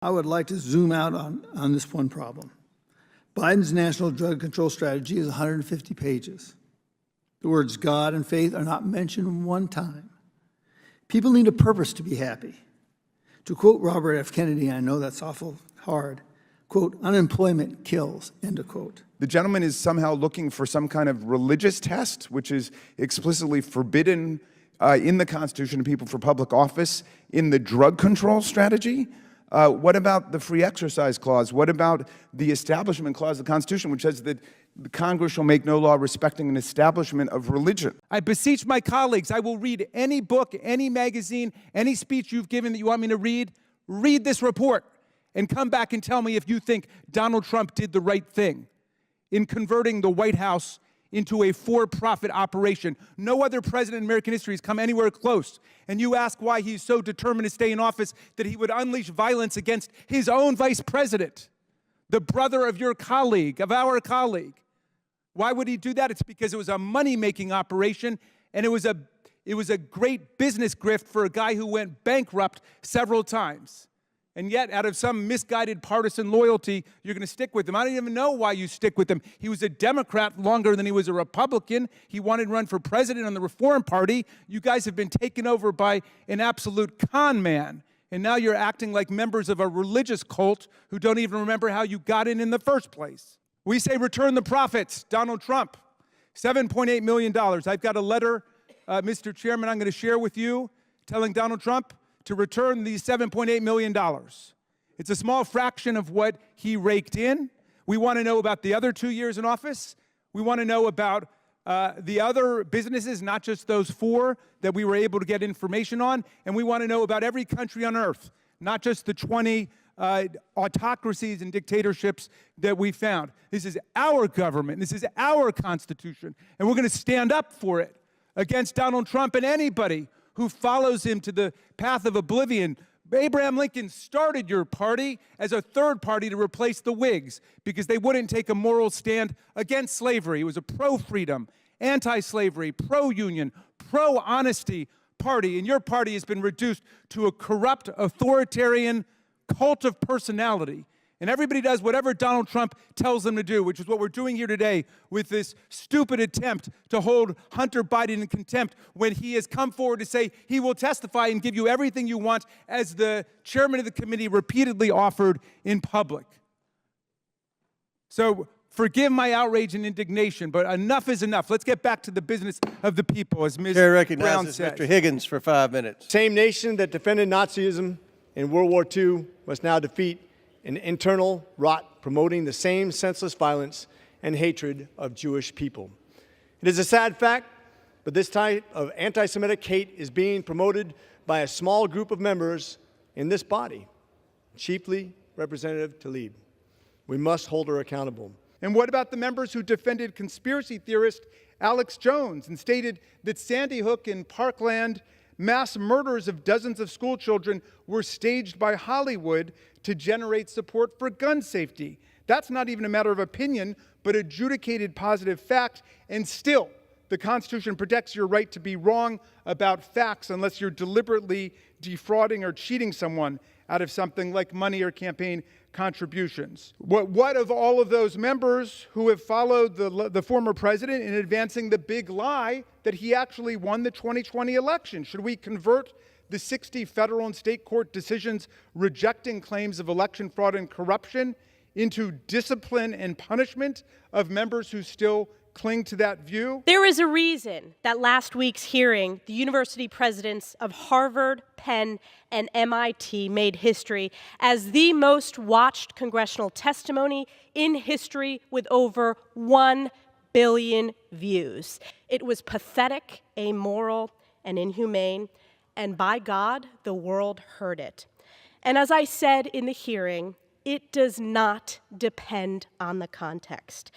I would like to zoom out on this one problem. Biden's national drug control strategy is 150 pages. The words God and faith are not mentioned one time. People need a purpose to be happy. To quote Robert F. Kennedy, I know that's awful hard, quote, unemployment kills, end of quote. The gentleman is somehow looking for some kind of religious test, which is explicitly forbidden in the Constitution to people for public office in the drug control strategy. What about the free exercise clause? What about the establishment clause of the Constitution, which says that the Congress shall make no law respecting an establishment of religion? I beseech my colleagues, I will read any book, any magazine, any speech you've given that you want me to read. Read this report and come back and tell me if you think Donald Trump did the right thing in converting the White House into a for-profit operation. No other president in American history has come anywhere close. And you ask why he's so determined to stay in office that he would unleash violence against his own vice president, the brother of your colleague, of our colleague. Why would he do that? It's because it was a money-making operation, and it was a great business grift for a guy who went bankrupt several times. And yet, out of some misguided partisan loyalty, you're going to stick with him. I don't even know why you stick with him. He was a Democrat longer than he was a Republican. He wanted to run for president on the Reform Party. You guys have been taken over by an absolute con man. And now you're acting like members of a religious cult who don't even remember how you got in the first place. We say return the profits. Donald Trump, $7.8 million. I've got a letter, Mr. Chairman, I'm going to share with you telling Donald Trump to return these $7.8 million. It's a small fraction of what he raked in. We want to know about the other 2 years in office. We want to know about the other businesses, not just those 4 that we were able to get information on. And we want to know about every country on earth, not just the 20 autocracies and dictatorships that we found. This is our government. This is our Constitution. And we're going to stand up for it against Donald Trump and anybody who follows him to the path of oblivion. Abraham Lincoln started your party as a third party to replace the Whigs because they wouldn't take a moral stand against slavery. It was a pro-freedom, anti-slavery, pro-union, pro-honesty party. And your party has been reduced to a corrupt, authoritarian cult of personality. And everybody does whatever Donald Trump tells them to do, which is what we're doing here today with this stupid attempt to hold Hunter Biden in contempt when he has come forward to say he will testify and give you everything you want, as the chairman of the committee repeatedly offered in public. So forgive my outrage and indignation, but enough is enough. Let's get back to the business of the people, as Ms. Chair Brown recognizes said. Mr. Higgins for 5 minutes. Same nation that defended Nazism in World War II must now defeat an internal rot promoting the same senseless violence and hatred of Jewish people. It is a sad fact, but this type of anti-Semitic hate is being promoted by a small group of members in this body, chiefly Representative Tlaib. We must hold her accountable. And what about the members who defended conspiracy theorist Alex Jones and stated that Sandy Hook and Parkland mass murders of dozens of school children were staged by Hollywood to generate support for gun safety? That's not even a matter of opinion, but adjudicated positive fact. And still, the Constitution protects your right to be wrong about facts unless you're deliberately defrauding or cheating someone out of something like money or campaign contributions. What of all of those members who have followed the former president in advancing the big lie that he actually won the 2020 election? Should we convert the 60 federal and state court decisions rejecting claims of election fraud and corruption into discipline and punishment of members who still cling to that view? There is a reason that last week's hearing, the university presidents of Harvard, Penn, and MIT made history as the most watched congressional testimony in history with over 1 billion views. It was pathetic, amoral, and inhumane, and by God, the world heard it. And as I said in the hearing, it does not depend on the context.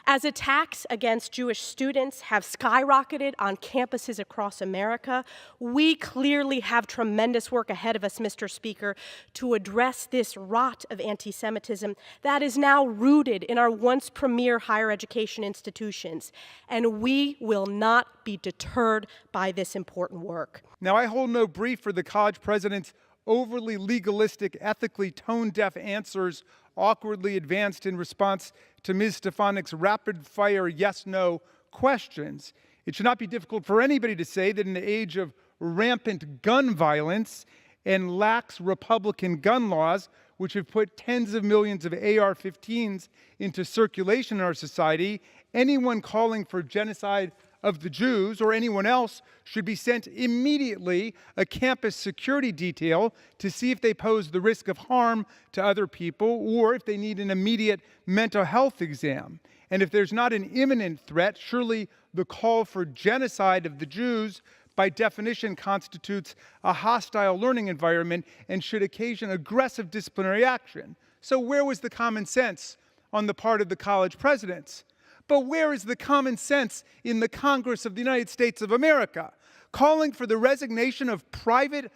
As attacks against Jewish students have skyrocketed on campuses across America, we clearly have tremendous work ahead of us, Mr. Speaker, to address this rot of anti-Semitism that is now rooted in our once premier higher education institutions. And we will not be deterred by this important work. Now, I hold no brief for the college presidents overly legalistic, ethically tone-deaf answers awkwardly advanced in response to Ms. Stefanik's rapid-fire yes-no questions. It should not be difficult for anybody to say that in the age of rampant gun violence and lax Republican gun laws, which have put tens of millions of AR-15s into circulation in our society, anyone calling for genocide of the Jews or anyone else should be sent immediately a campus security detail to see if they pose the risk of harm to other people or if they need an immediate mental health exam. And if there's not an imminent threat, surely the call for genocide of the Jews by definition constitutes a hostile learning environment and should occasion aggressive disciplinary action. So where was the common sense on the part of the college presidents? But where is the common sense in the Congress of the United States of America? Calling for the resignation of private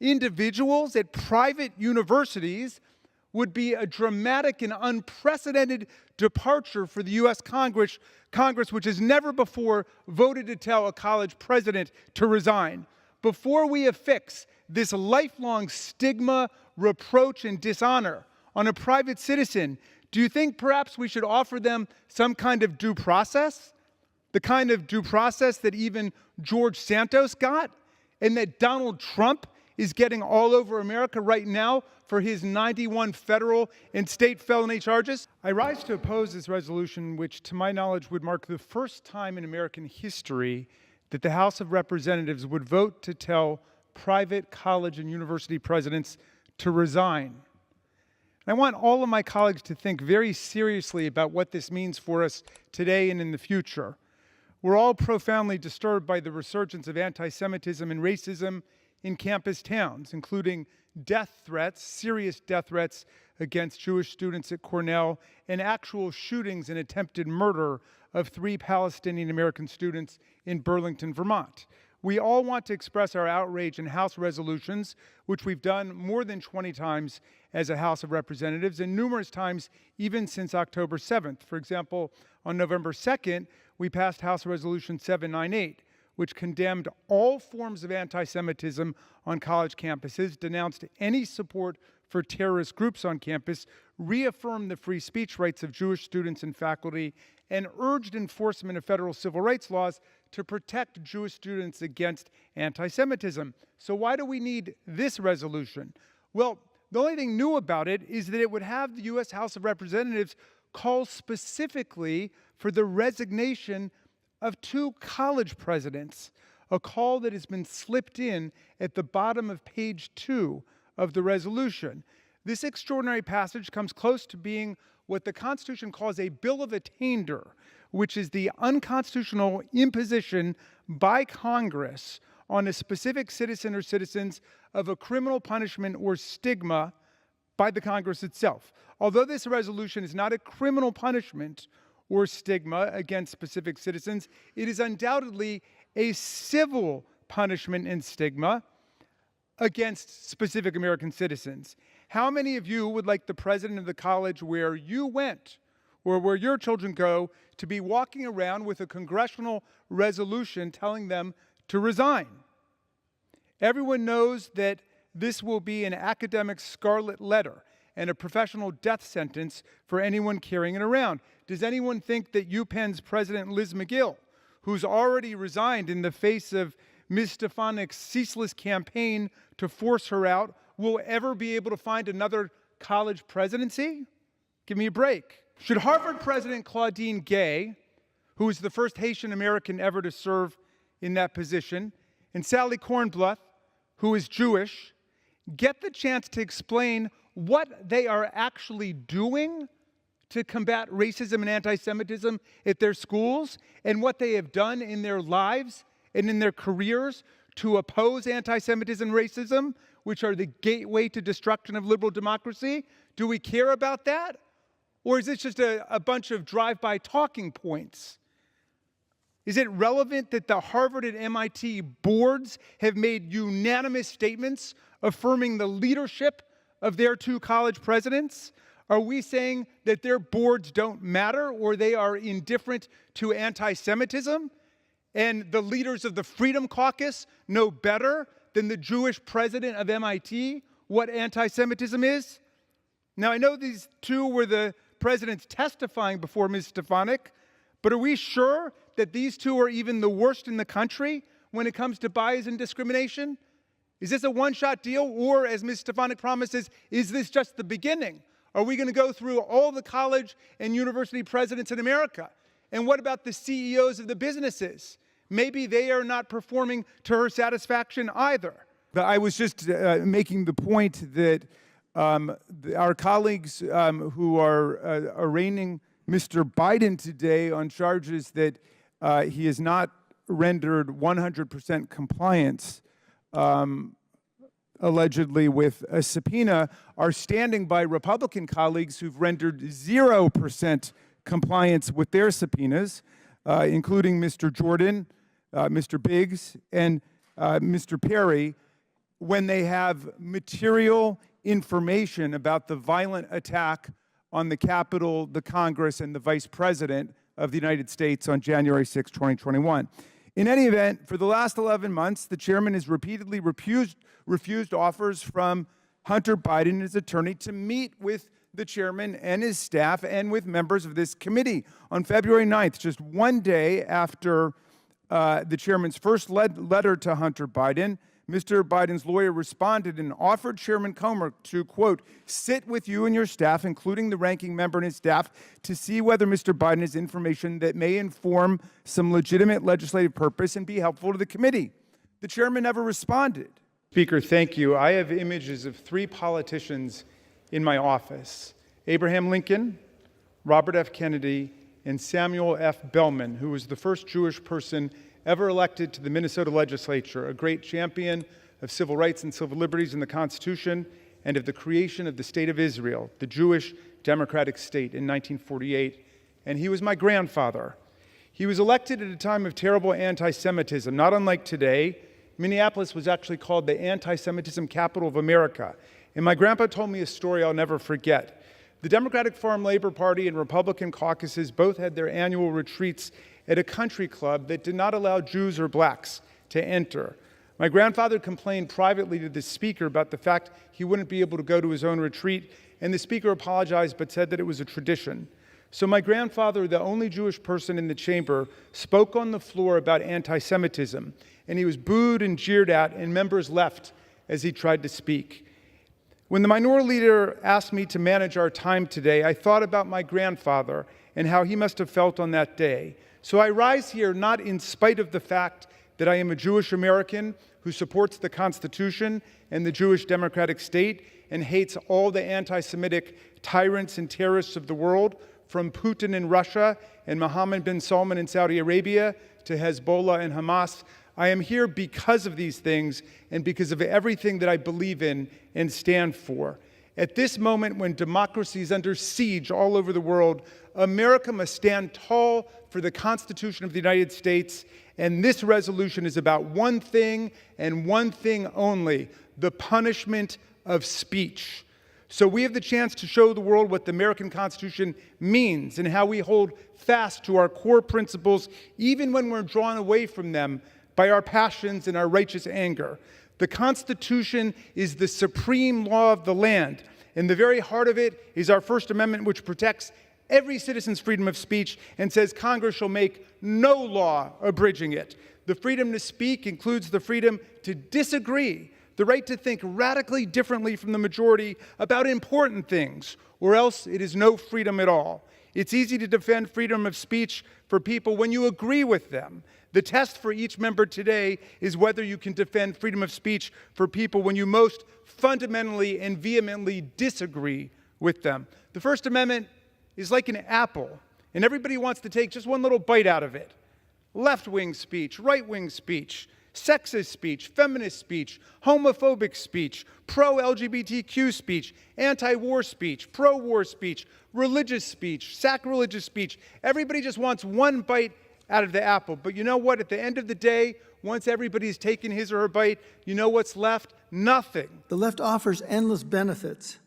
individuals at private universities would be a dramatic and unprecedented departure for the U.S. Congress, which has never before voted to tell a college president to resign. Before we affix this lifelong stigma, reproach, and dishonor on a private citizen, do you think perhaps we should offer them some kind of due process? The kind of due process that even George Santos got and that Donald Trump is getting all over America right now for his 91 federal and state felony charges? I rise to oppose this resolution, which to my knowledge would mark the first time in American history that the House of Representatives would vote to tell private college and university presidents to resign. I want all of my colleagues to think very seriously about what this means for us today and in the future. We're all profoundly disturbed by the resurgence of anti-Semitism and racism in campus towns, including death threats, serious death threats against Jewish students at Cornell, and actual shootings and attempted murder of 3 Palestinian American students in Burlington, Vermont. We all want to express our outrage in House resolutions, which we've done more than 20 times as a House of Representatives, and numerous times even since October 7th. For example, on November 2nd, we passed House Resolution 798, which condemned all forms of anti-Semitism on college campuses, denounced any support for terrorist groups on campus, reaffirmed the free speech rights of Jewish students and faculty, and urged enforcement of federal civil rights laws to protect Jewish students against anti-Semitism. So why do we need this resolution? Well, the only thing new about it is that it would have the U.S. House of Representatives call specifically for the resignation of 2 college presidents, a call that has been slipped in at the bottom of page 2 of the resolution. This extraordinary passage comes close to being what the Constitution calls a bill of attainder, which is the unconstitutional imposition by Congress on a specific citizen or citizens of a criminal punishment or stigma by the Congress itself. Although this resolution is not a criminal punishment or stigma against specific citizens, it is undoubtedly a civil punishment and stigma against specific American citizens. How many of you would like the president of the college where you went or where your children go to be walking around with a congressional resolution telling them to resign? Everyone knows that this will be an academic scarlet letter and a professional death sentence for anyone carrying it around. Does anyone think that UPenn's President Liz McGill, who's already resigned in the face of Ms. Stefanik's ceaseless campaign to force her out, will ever be able to find another college presidency? Give me a break. Should Harvard President Claudine Gay, who was the first Haitian American ever to serve in that position, and Sally Kornbluth, who is Jewish, get the chance to explain what they are actually doing to combat racism and anti-Semitism at their schools and what they have done in their lives and in their careers to oppose anti-Semitism and racism, which are the gateway to destruction of liberal democracy? Do we care about that? Or is this just a bunch of drive-by talking points? Is it relevant that the Harvard and MIT boards have made unanimous statements affirming the leadership of their 2 college presidents? Are we saying that their boards don't matter or they are indifferent to anti-Semitism? And the leaders of the Freedom Caucus know better than the Jewish president of MIT what anti-Semitism is? Now, I know these two were the presidents testifying before Ms. Stefanik, but are we sure that these two are even the worst in the country when it comes to bias and discrimination? Is this a one-shot deal, or, as Ms. Stefanik promises, is this just the beginning? Are we going to go through all the college and university presidents in America? And what about the CEOs of the businesses? Maybe they are not performing to her satisfaction either. I was just making the point that our colleagues who are arraigning Mr. Biden today on charges that he has not rendered 100% compliance, allegedly with a subpoena, are standing by Republican colleagues who've rendered 0% compliance with their subpoenas, including Mr. Jordan, Mr. Biggs, and Mr. Perry, when they have material information about the violent attack on the Capitol, the Congress, and the Vice President of the United States on January 6, 2021. In any event, for the last 11 months, the chairman has repeatedly refused offers from Hunter Biden and his attorney to meet with the chairman and his staff and with members of this committee. On February 9th, just one day after the chairman's first letter to Hunter Biden, Mr. Biden's lawyer responded and offered Chairman Comer to, quote, sit with you and your staff, including the ranking member and his staff, to see whether Mr. Biden has information that may inform some legitimate legislative purpose and be helpful to the committee. The chairman never responded. Speaker, thank you. I have images of 3 politicians in my office: Abraham Lincoln, Robert F. Kennedy, and Samuel F. Bellman, who was the first Jewish person ever elected to the Minnesota legislature, a great champion of civil rights and civil liberties in the Constitution and of the creation of the State of Israel, the Jewish democratic state, in 1948. And he was my grandfather. He was elected at a time of terrible anti-Semitism. Not unlike today, Minneapolis was actually called the anti-Semitism capital of America. And my grandpa told me a story I'll never forget. The Democratic Farm Labor Party and Republican caucuses both had their annual retreats at a country club that did not allow Jews or blacks to enter. My grandfather complained privately to the speaker about the fact he wouldn't be able to go to his own retreat, and the speaker apologized but said that it was a tradition. So my grandfather, the only Jewish person in the chamber, spoke on the floor about anti-Semitism, and he was booed and jeered at, and members left as he tried to speak. When the minority leader asked me to manage our time today, I thought about my grandfather and how he must have felt on that day. So I rise here not in spite of the fact that I am a Jewish American who supports the Constitution and the Jewish democratic state and hates all the anti-Semitic tyrants and terrorists of the world, from Putin in Russia and Mohammed bin Salman in Saudi Arabia to Hezbollah and Hamas. I am here because of these things and because of everything that I believe in and stand for. At this moment when democracy is under siege all over the world, America must stand tall for the Constitution of the United States, and this resolution is about one thing and one thing only: the punishment of speech. So we have the chance to show the world what the American Constitution means and how we hold fast to our core principles, even when we're drawn away from them by our passions and our righteous anger. The Constitution is the supreme law of the land, and the very heart of it is our First Amendment, which protects every citizen's freedom of speech and says Congress shall make no law abridging it. The freedom to speak includes the freedom to disagree, the right to think radically differently from the majority about important things, or else it is no freedom at all. It's easy to defend freedom of speech for people when you agree with them. The test for each member today is whether you can defend freedom of speech for people when you most fundamentally and vehemently disagree with them. The First Amendment is like an apple, and everybody wants to take just one little bite out of it. Left-wing speech, right-wing speech, sexist speech, feminist speech, homophobic speech, pro-LGBTQ speech, anti-war speech, pro-war speech, religious speech, sacrilegious speech. Everybody just wants one bite out of the apple. But you know what? At the end of the day, once everybody's taken his or her bite, you know what's left? Nothing. The left offers endless benefits.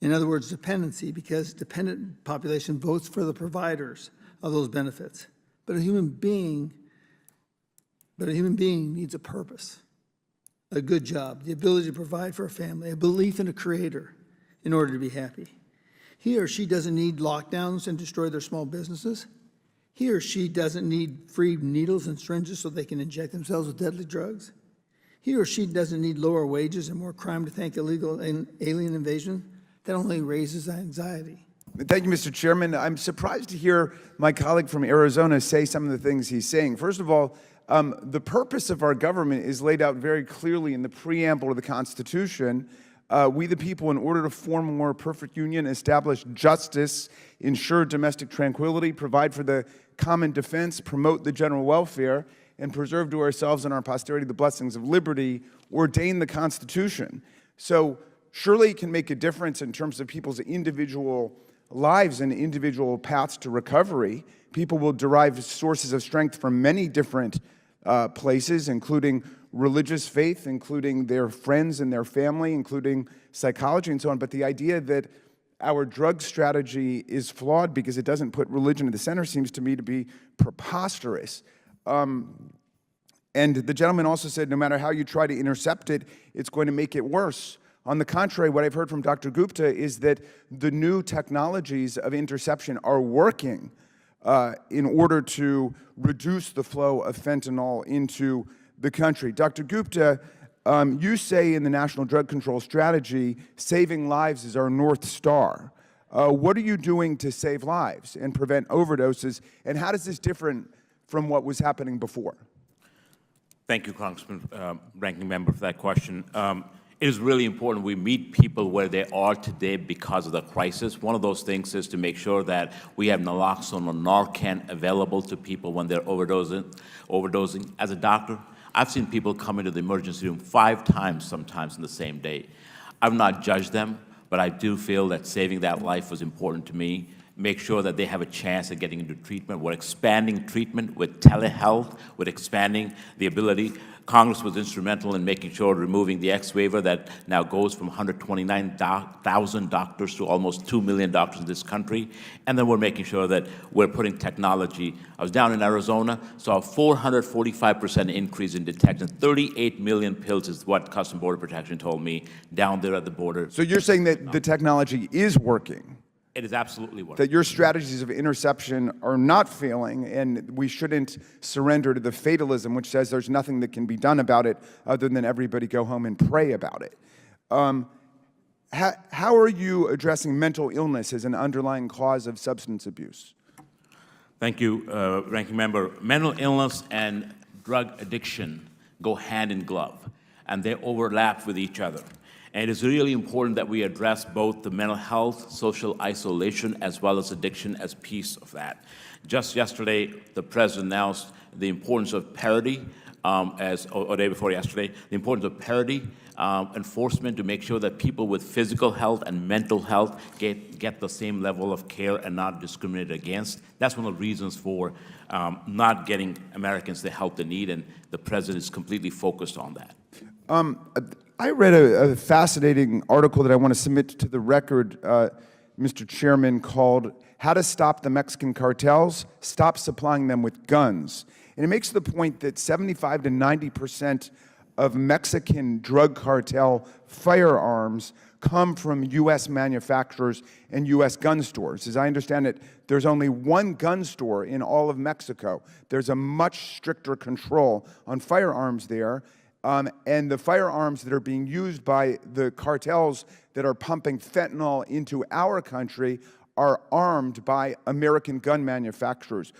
In other words, dependency, because dependent population votes for the providers of those benefits. But a human being needs a purpose. a good job, the ability to provide for a family, a belief in a creator in order to be happy. He or she doesn't need lockdowns and destroy their small businesses. He or she doesn't need free needles and syringes so they can inject themselves with deadly drugs. He or she doesn't need lower wages and more crime to thank illegal and alien invasion. That only raises anxiety. Thank you, Mr. Chairman. I'm surprised to hear my colleague from Arizona say some of the things he's saying. First of all, the purpose of our government is laid out very clearly in the preamble of the Constitution. We the people, in order to form a more perfect union, establish justice, ensure domestic tranquility, provide for the common defense, promote the general welfare, and preserve to ourselves and our posterity the blessings of liberty, ordain the Constitution. So surely it can make a difference in terms of people's individual lives and individual paths to recovery. People will derive sources of strength from many different places, including religious faith, including their friends and their family, including psychology and so on. But the idea that our drug strategy is flawed because it doesn't put religion at the center seems to me to be preposterous. And the gentleman also said no matter how you try to intercept it, it's going to make it worse. On the contrary, what I've heard from Dr. Gupta is that the new technologies of interception are working in order to reduce the flow of fentanyl into the country. Dr. Gupta, you say in the National Drug Control Strategy, saving lives is our North Star. What are you doing to save lives and prevent overdoses, and how does this differ from what was happening before? Thank you, Congressman, Ranking Member, for that question. It is really important we meet people where they are today because of the crisis. One of those things is to make sure that we have naloxone or Narcan available to people when they're overdosing. As a doctor, I've seen people come into the emergency room 5 times sometimes in the same day. I've not judged them, but I do feel that saving that life was important to me. Make sure that they have a chance at getting into treatment. We're expanding treatment with telehealth, with expanding the ability. Congress was instrumental in making sure removing the X waiver that now goes from 129,000 doctors to almost 2 million doctors in this country. And then we're making sure that we're putting technology. I was down in Arizona, saw a 445% increase in detection. 38 million pills is what Customs and Border Protection told me down there at the border. So you're saying that the technology is working? It is absolutely working. That your strategies of interception are not failing, and we shouldn't surrender to the fatalism which says there's nothing that can be done about it other than everybody go home and pray about it. How are you addressing mental illness as an underlying cause of substance abuse? Thank you, Ranking Member. Mental illness and drug addiction go hand in glove, and they overlap with each other. And it is really important that we address both the mental health, social isolation, as well as addiction as piece of that. Just yesterday, the President announced the importance of parity, or day before yesterday, the importance of parity enforcement to make sure that people with physical health and mental health get the same level of care and not discriminated against. That's one of the reasons for not getting Americans the help they need, and the President is completely focused on that. I read a fascinating article that I want to submit to the record, Mr. Chairman, called How to Stop the Mexican Cartels, Stop Supplying Them with Guns. And it makes the point that 75 to 90% of Mexican drug cartel firearms come from U.S. manufacturers and U.S. gun stores. As I understand it, there's only one gun store in all of Mexico. There's a much stricter control on firearms there. And the firearms that are being used by the cartels that are pumping fentanyl into our country are armed by American gun manufacturers.